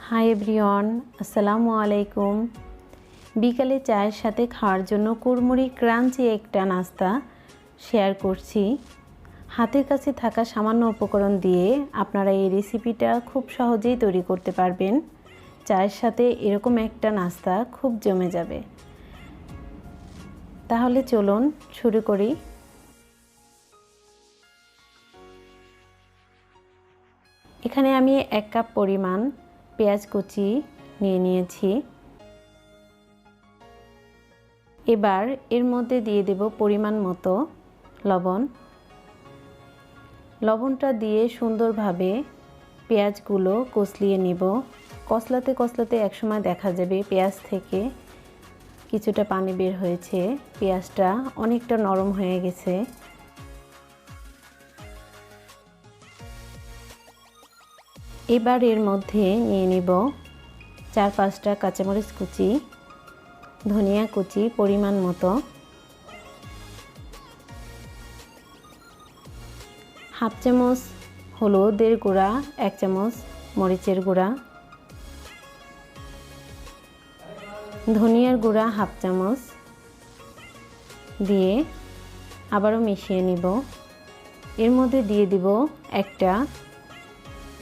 Hi everyone, আসসালামু আলাইকুম। বিকালে চায়ের সাথে খাওয়ার জন্য কুড়মুড়ি ক্রাঞ্চি একটা নাস্তা শেয়ার করছি। হাতের কাছে থাকা সামান্য উপকরণ দিয়ে আপনারা এই রেসিপিটা খুব সহজেই তৈরি করতে পারবেন। চায়ের সাথে এরকম একটা নাস্তা খুব জমে যাবে। তাহলে চলুন শুরু করি। এখানে আমি 1 কাপ পরিমাণ পেঁয়াজ কুচি নিয়ে নিয়েছি। এবার এর মধ্যে দিয়ে দেব পরিমাণ মতো লবণ। লবণটা দিয়ে সুন্দরভাবে পেঁয়াজগুলো কষলিয়ে নিব। কষলাতে কষলাতে একসময় দেখা যাবে পেঁয়াজ থেকে কিছুটা পানি বের হয়েছে, পেঁয়াজটা অনেকটা নরম হয়ে গেছে। এবার এর মধ্যে নিয়ে নিব 4-5টা কাঁচামরিচ কুচি, ধনিয়া কুচি পরিমাণ মতো, হাফ চামচ হলুদের গুঁড়া, 1 চামচ মরিচের গুঁড়া, ধনিয়ার গুঁড়া হাফ চামচ দিয়ে আবারও মিশিয়ে নিব। এর মধ্যে দিয়ে দিব একটা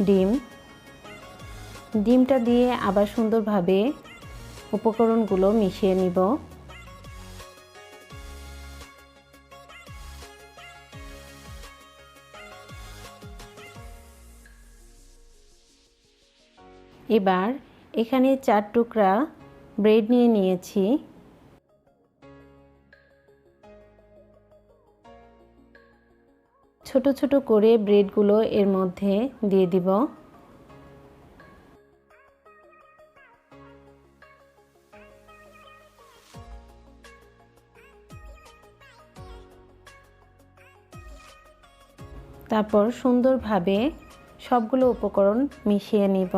ডিম। ডিমটা দিয়ে আবার সুন্দরভাবে উপকরণগুলো মিশিয়ে নিব। এবার এখানে 4 টুকরা ব্রেড নিয়ে নিয়েছি। ছোট ছোট করে ব্রেডগুলো এর মধ্যে দিয়ে দিব। তারপর সুন্দরভাবে সবগুলো উপকরণ মিশিয়ে নিব।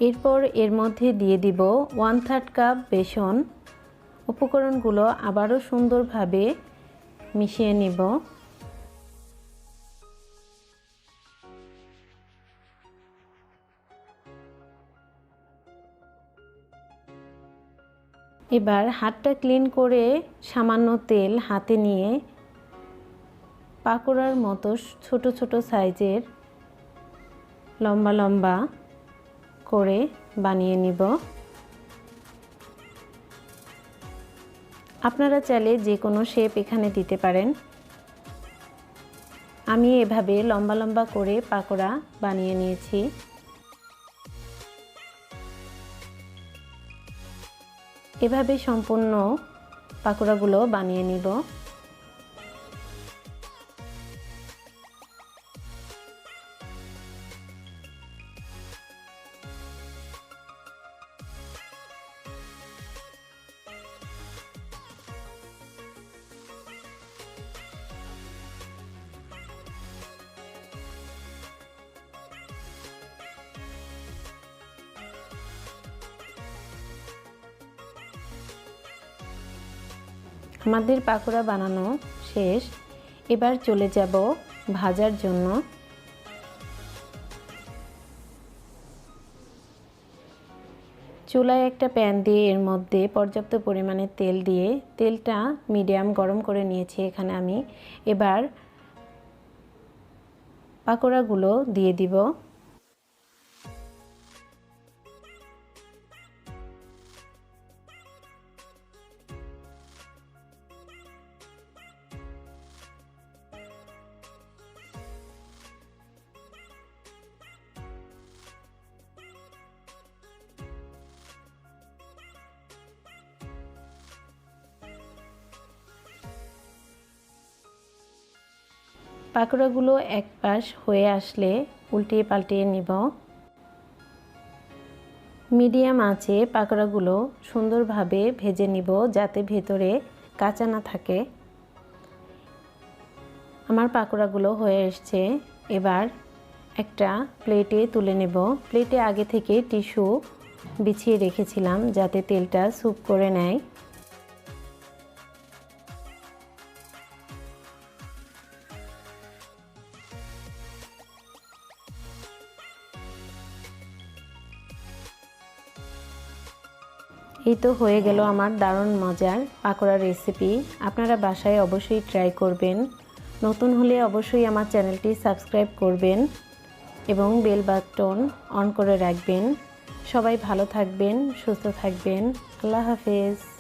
এরপর এর মধ্যে দিয়ে দিব 1/3 কাপ বেসন। উপকরণগুলো আবারও সুন্দরভাবে মিশিয়ে নিব। এবার হাতটা ক্লিন করে সামান্য তেল হাতে নিয়ে পাকোড়ার মতো ছোট ছোট সাইজের লম্বা লম্বা করে বানিয়ে নিব। আপনারা চাইলে যে কোনো শেপ এখানে দিতে পারেন। আমি এভাবে লম্বা লম্বা করে পাকোড়া বানিয়ে নিয়েছি। এভাবে সম্পূর্ণ পাকোড়াগুলো বানিয়ে নিব। আমাদের পাকোড়া বানানো শেষ। এবার চলে যাব ভাজার জন্য। চুলায় একটা প্যান দিয়ে এর মধ্যে পর্যাপ্ত পরিমাণে তেল দিয়ে তেলটা মিডিয়াম গরম করে নিয়েছি এখানে আমি। এবার পাকোড়াগুলো দিয়ে দিব। পাকোড়াগুলো এক পাশ হয়ে আসলে উল্টিয়ে পাল্টিয়ে নিব। মিডিয়াম আঁচে পাকোড়াগুলো সুন্দরভাবে ভেজে নিব যাতে ভেতরে কাঁচা না থাকে। আমার পাকোড়াগুলো হয়ে এসছে। এবার একটা প্লেটে তুলে নেব। প্লেটে আগে থেকে টিস্যু বিছিয়ে রেখেছিলাম যাতে তেলটা স্যুপ করে নেয়। এই তো হয়ে গেল আমার দারুণ মজার পাকোড়ার রেসিপি। আপনারা বাসায় অবশ্যই ট্রাই করবেন। নতুন হলে অবশ্যই আমার চ্যানেলটি সাবস্ক্রাইব করবেন এবং বেল বাটন অন করে রাখবেন। সবাই ভালো থাকবেন, সুস্থ থাকবেন। আল্লাহ হাফেজ।